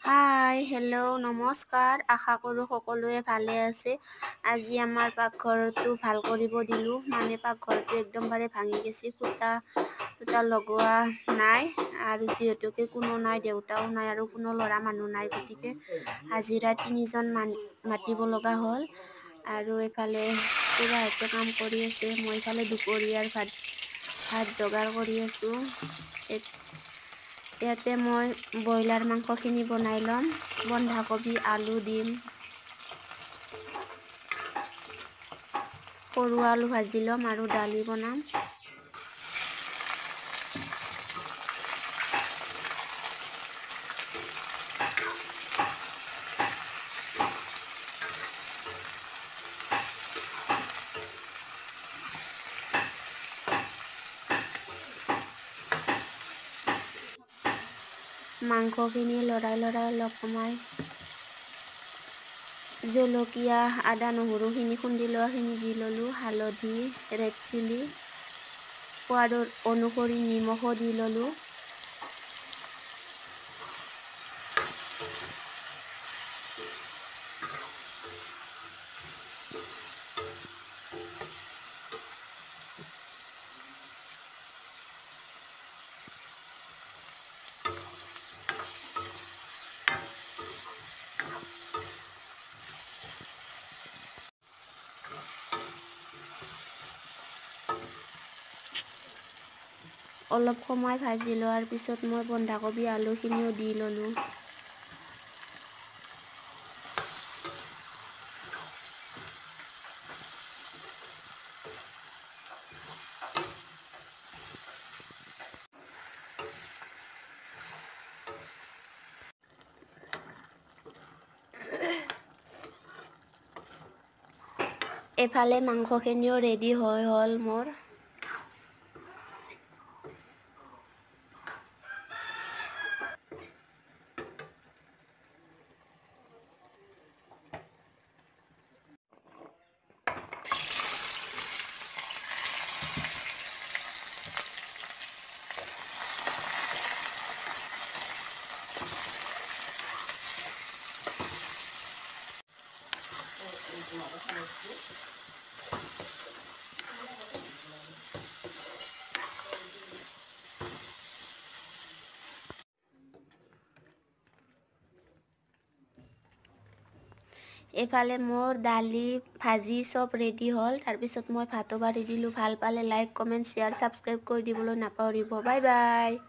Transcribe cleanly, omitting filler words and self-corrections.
Hi hello' নমস্কাৰ আশা কৰোঁ সকলোৱে ভালে আছে। আজি আমাৰ পাকঘৰটো ভাল কৰিব দিলোঁ, মানে পাকঘৰটো একদমবাৰে ভাঙি গৈছে, খুটা লগোৱা নাই আৰু যিহেতুকে কোনো নাই, দেউতাও নাই আৰু কোনো ল'ৰা মানুহ নাই, গতিকে হাজিৰা 3জন মাতিব লগা হ'ল। আৰু এইফালে খুৰাহঁতে কাম কৰি আছে, মই এইফালে দুপৰীয়াৰ ভাত যোগাৰ কৰি আছোঁ। ইয়াতে মই ব্ৰইলাৰ মাংসখিনি বনাই ল'ম, বন্ধাকবি আলু দিম, সৰু আলু ভাজি ল'ম আৰু দালি বনাম। মাংসখিনি লৰাই অলপ সময় জলকীয়া আদা নহৰুখিনি খুন্দি লোৱাখিনি দি ল'লোঁ, হালধি ৰেড চিলি সোৱাদ অনুসৰি নিমখো দি ল'লোঁ। অলপ সময় ভাজি লোৱাৰ পিছত মই বন্ধাকবি আলুখিনিও দি ল'লোঁ। এফালে মাংসখিনিও ৰেডি হ'ল মোৰ। এইফালে মোৰ দালি ভাজি চব ৰেডি হ'ল। তাৰপিছত মই ভাতো বাঢ়ি দিলোঁ। ভাল পালে লাইক কমেণ্ট শ্বেয়াৰ ছাবস্ক্ৰাইব কৰি দিবলৈ নাপাহৰিব। Bye bye.